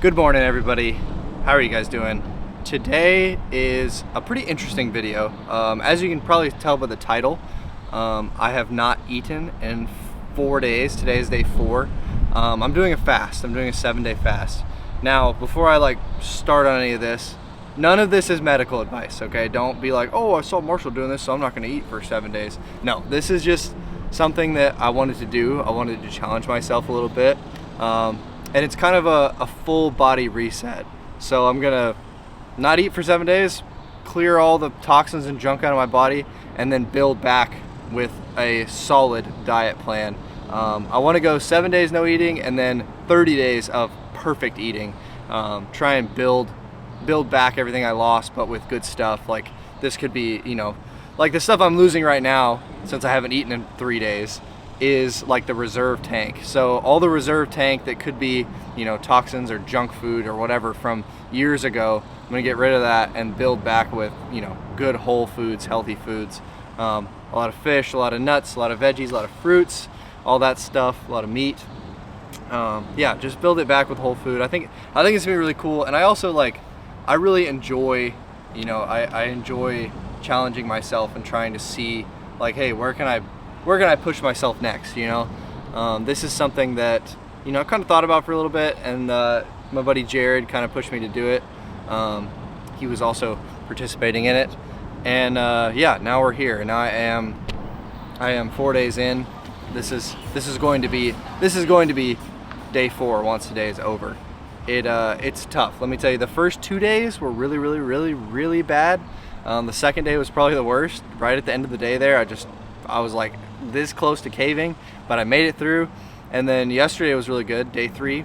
Good morning, everybody. How are you guys doing? Today is a pretty interesting video. As you can probably tell by the title, I have not eaten in 4 days. Today is day 4. I'm doing a fast. I'm doing a 7-day fast. Now, before I start on any of this, none of this is medical advice, okay? Don't be like, oh, I saw Marshall doing this, so I'm not gonna eat for 7 days. No, this is just something that I wanted to do. I wanted to challenge myself a little bit. And it's kind of a full body reset. So I'm gonna not eat for 7 days, clear all the toxins and junk out of my body, and then build back with a solid diet plan. I wanna go 7 days no eating and then 30 days of perfect eating. Try and build back everything I lost, but with good stuff. Like this could be, like the stuff I'm losing right now, since I haven't eaten in 3 days, is like the reserve tank. So all the reserve tank that could be, toxins or junk food or whatever from years ago, I'm gonna get rid of that and build back with, good whole foods, healthy foods. A lot of fish, a lot of nuts, a lot of veggies, a lot of fruits, all that stuff, a lot of meat. Yeah, just build it back with whole food. I think it's gonna be really cool. And I also I really enjoy, I enjoy challenging myself and trying to see hey, where can I push myself next, This is something that, I kind of thought about for a little bit, and my buddy Jared kind of pushed me to do it. He was also participating in it. And yeah, now we're here. Now I am 4 days in. This is going to be day 4 once today is over. It's tough. Let me tell you, the first 2 days were really bad. The second day was probably the worst. Right at the end of the day there, I was like this close to caving, but I made it through. And then yesterday was really good. Day 3,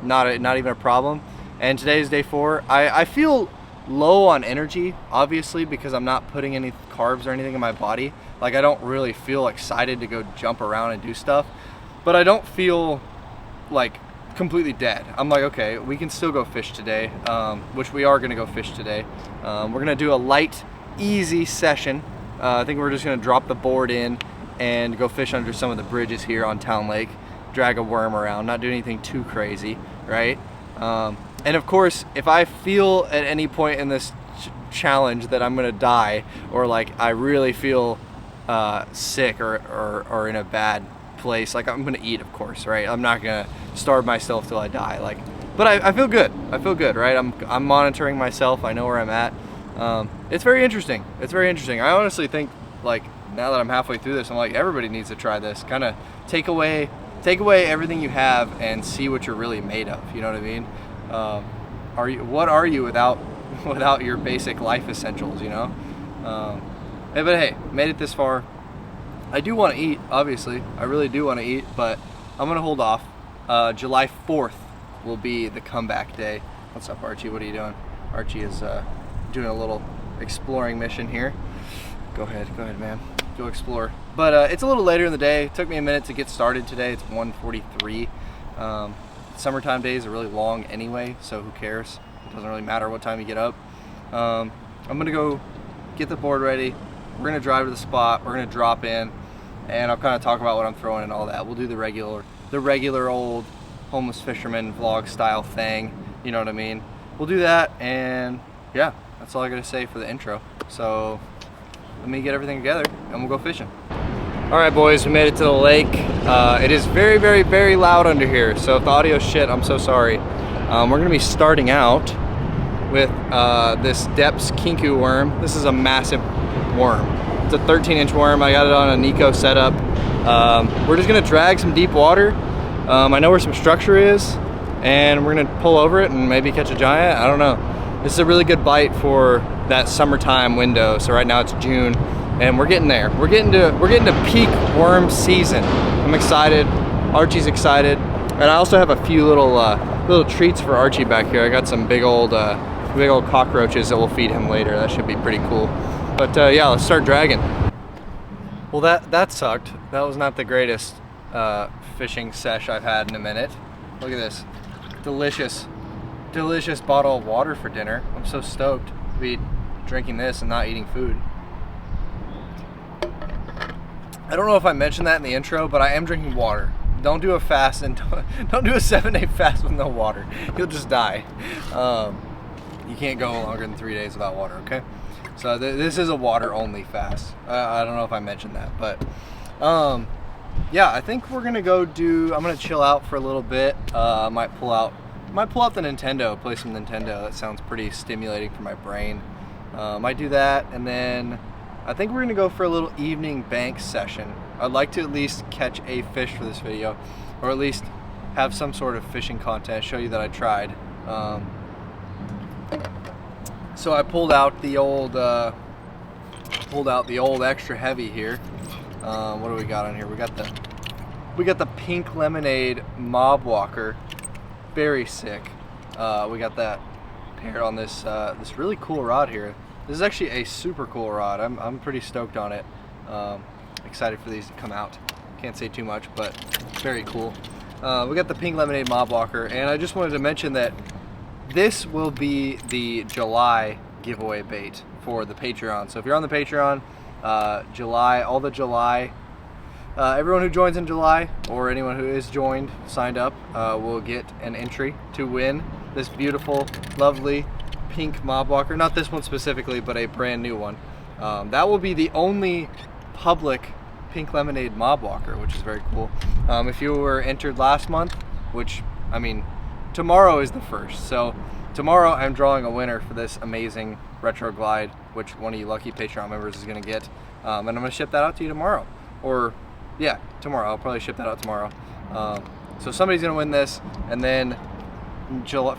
not even a problem. And today is day 4. I feel low on energy, obviously, because I'm not putting any carbs or anything in my body. I don't really feel excited to go jump around and do stuff, but I don't feel completely dead. I'm like, okay, we can still go fish today, which we are gonna go fish today. We're gonna do a light, easy session. I think we're just gonna drop the board in and go fish under some of the bridges here on Town Lake, drag a worm around, not do anything too crazy, right? And of course, if I feel at any point in this challenge that I'm gonna die, or I really feel sick or in a bad place, I'm gonna eat, of course, right? I'm not gonna starve myself till I die, but I feel good. I feel good, right? I'm monitoring myself. I know where I'm at. It's very interesting. I honestly think now that I'm halfway through this, I'm like, everybody needs to try this. Kind of take away everything you have and see what you're really made of. You know what I mean? What are you without your basic life essentials? But hey, made it this far. I do want to eat, obviously. I really do want to eat, but I'm gonna hold off. July 4th will be the comeback day. What's up, Archie? What are you doing? Archie is doing a little exploring mission here. Go ahead, man. Go explore. But it's a little later in the day. It took me a minute to get started today. It's 1:43. Summertime days are really long anyway, so who cares? It doesn't really matter what time you get up. I'm gonna go get the board ready. We're gonna drive to the spot. We're gonna drop in, and I'll kind of talk about what I'm throwing and all that. We'll do the regular old homeless fisherman vlog style thing. You know what I mean? We'll do that, and yeah, that's all I gotta say for the intro. So let me get everything together, and we'll go fishing. All right, boys, we made it to the lake. It is very loud under here, so if the audio's shit, I'm so sorry. We're gonna be starting out with this Depths Kinku worm. This is a massive worm. It's a 13-inch worm. I got it on a Nico setup. We're just gonna drag some deep water. I know where some structure is, and we're gonna pull over it and maybe catch a giant. I don't know. This is a really good bite for that summertime window. So right now it's June, and we're getting there. We're getting to peak worm season. I'm excited. Archie's excited, and I also have a few little treats for Archie back here. I got some big old cockroaches that we'll feed him later. That should be pretty cool. But yeah, let's start dragging. Well, that sucked. That was not the greatest fishing sesh I've had in a minute. Look at this, delicious bottle of water for dinner. I'm so stoked to be drinking this and not eating food. I don't know if I mentioned that in the intro, but I am drinking water. don't do a fast, and don't do a 7-day fast with no water. You'll just die. You can't go longer than 3 days without water, okay? So this is a water-only fast. I don't know if I mentioned that, but yeah, I think we're gonna go I'm gonna chill out for a little bit. I might pull out the Nintendo, play some Nintendo. That sounds pretty stimulating for my brain. Might do that, and then I think we're gonna go for a little evening bank session. I'd like to at least catch a fish for this video, or at least have some sort of fishing content, show you that I tried. So I pulled out the old extra heavy here. What do we got on here? We got the Pink Lemonade Mob Walker, very sick. We got that paired on this this really cool rod here. This is actually a super cool rod. I'm pretty stoked on it. Excited for these to come out. Can't say too much, but very cool. We got the Pink Lemonade Mob Walker, and I just wanted to mention that this will be the July giveaway bait for the Patreon. So if you're on the Patreon, everyone who joins in July, or anyone who is signed up, will get an entry to win this beautiful, lovely pink Mob Walker. Not this one specifically, but a brand new one. That will be the only public Pink Lemonade Mob Walker, which is very cool. If you were entered last month, which, I mean, tomorrow is the first, so tomorrow I'm drawing a winner for this amazing Retro Glide, which one of you lucky Patreon members is going to get, and I'm going to ship that out to you tomorrow, or yeah, tomorrow. I'll probably ship that out tomorrow. So somebody's going to win this, and then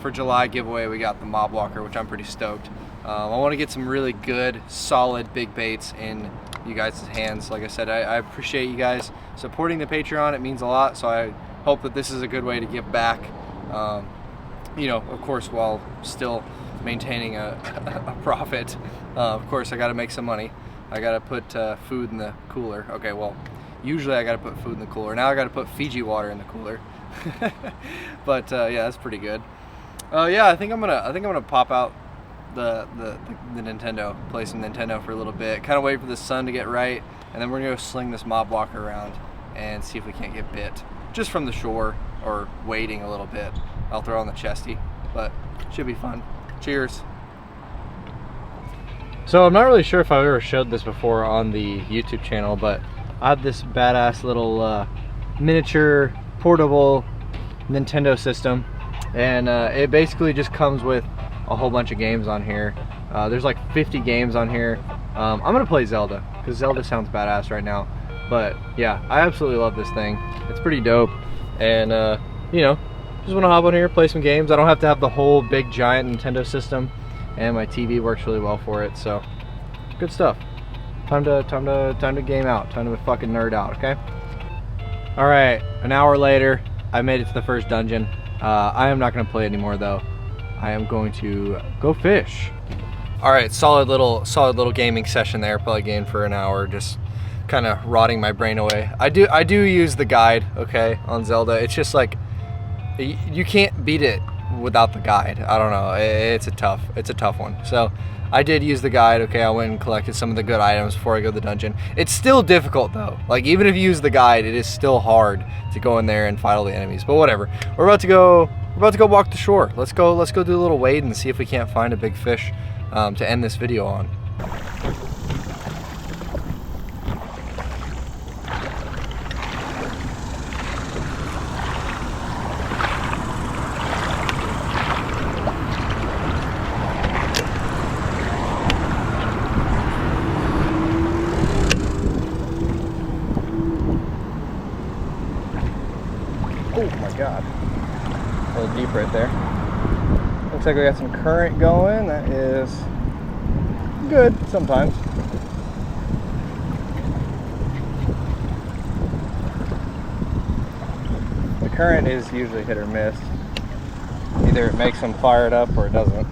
for July giveaway we got the Mob Walker, which I'm pretty stoked. I want to get some really good, solid big baits in you guys' hands. Like I said, I appreciate you guys supporting the Patreon. It means a lot, so I hope that this is a good way to give back, you know, of course, while still maintaining a profit. Of course, I got to make some money. I got to put food in the cooler. Okay, well, usually I got to put food in the cooler. Now I got to put Fiji water in the cooler. But yeah, that's pretty good. Yeah, I think I'm gonna pop out the Nintendo, play some Nintendo for a little bit, kind of wait for the sun to get right, and then we're gonna go sling this Mob Walker around and see if we can't get bit just from the shore or wading a little bit. I'll throw on the chesty, but should be fun. Cheers. So I'm not really sure if I've ever showed this before on the YouTube channel, but I have this badass little miniature portable Nintendo system, and it basically just comes with a whole bunch of games on here. There's like 50 games on here. I'm gonna play Zelda because Zelda sounds badass right now, but yeah, I absolutely love this thing. It's pretty dope, and you know, just want to hop on here, play some games. I don't have to have the whole big giant Nintendo system, and my TV works really well for it, so good stuff. Time to game out. Time to fucking nerd out, okay? All right, an hour later, I made it to the first dungeon. I am not gonna play anymore though. I am going to go fish. All right, solid little gaming session there. Probably gamed for an hour, just kind of rotting my brain away. I do use the guide, okay, on Zelda. It's just like you can't beat it without the guide. I don't know. It's a tough one. So I did use the guide. Okay, I went and collected some of the good items before I go to the dungeon. It's still difficult though. Like, even if you use the guide, it is still hard to go in there and fight all the enemies. But whatever. We're about to go walk the shore. Let's go do a little wade and see if we can't find a big fish to end this video on. Oh my God. A little deep right there. Looks like we got some current going. That is good sometimes. The current is usually hit or miss. Either it makes them fire it up or it doesn't.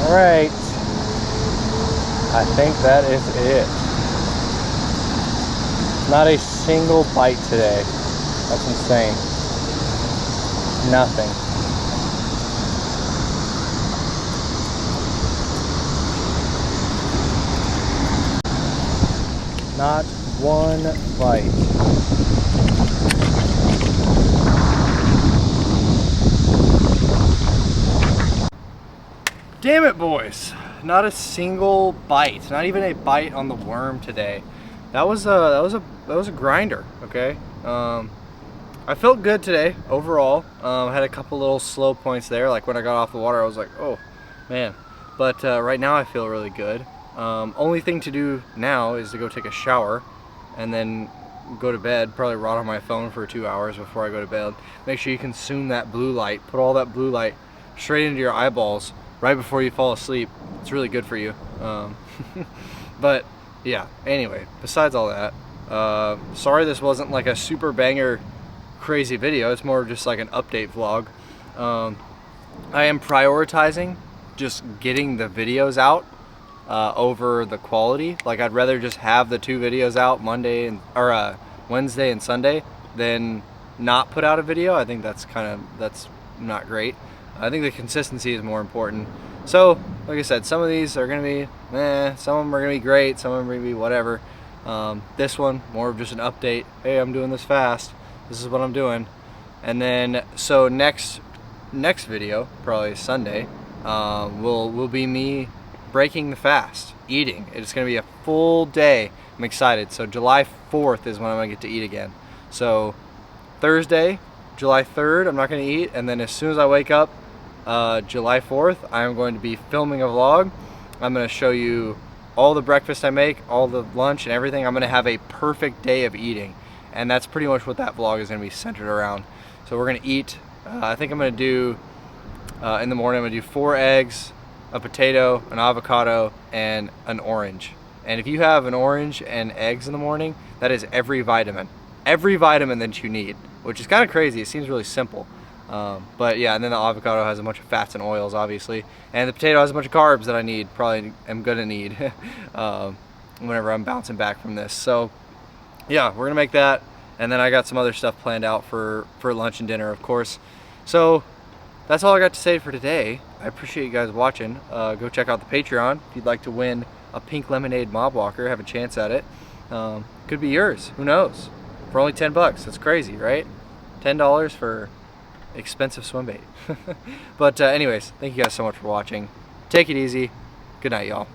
Alright, I think that is it. Not a single bite today. That's insane. Nothing. Not one bite. Damn it, boys. Not a single bite. Not even a bite on the worm today. That was a grinder, okay? I felt good today overall. Had a couple little slow points there, like when I got off the water I was like, oh man. But right now I feel really good. Only thing to do now is to go take a shower and then go to bed, probably rot on my phone for 2 hours before I go to bed. Make sure you consume that blue light, put all that blue light straight into your eyeballs right before you fall asleep. It's really good for you. But yeah, anyway, besides all that, sorry this wasn't like a super banger crazy video. It's more just like an update vlog. I am prioritizing just getting the videos out over the quality. Like I'd rather just have the 2 videos out Wednesday and Sunday than not put out a video. I think that's not great. I think the consistency is more important. So like I said, some of these are gonna be some of them are gonna be great, some of them are gonna be whatever. This one more of just an update. Hey, I'm doing this fast, this is what I'm doing. And then so next video, probably Sunday, will be me breaking the fast, eating. It's gonna be a full day. I'm excited. So July 4th is when I'm gonna get to eat again. So Thursday, July 3rd, I'm not gonna eat, and then as soon as I wake up, July 4th, I'm going to be filming a vlog. I'm gonna show you all the breakfast I make, all the lunch and everything. I'm gonna have a perfect day of eating, and that's pretty much what that vlog is gonna be centered around. So we're gonna eat, I think I'm gonna do, in the morning, I'm gonna do 4 eggs, a potato, an avocado, and an orange. And if you have an orange and eggs in the morning, that is every vitamin that you need, which is kind of crazy. It seems really simple. But yeah, and then the avocado has a bunch of fats and oils, obviously, and the potato has a bunch of carbs that I need, probably am gonna need whenever I'm bouncing back from this. So yeah, we're gonna make that, and then I got some other stuff planned out for lunch and dinner, of course. So that's all I got to say for today. I appreciate you guys watching. Go check out the Patreon if you'd like to win a pink lemonade mob walker, have a chance at it. Could be yours, who knows? For only 10 bucks, that's crazy, right? $10 for expensive swim bait. But anyways, thank you guys so much for watching. Take it easy. Good night, y'all.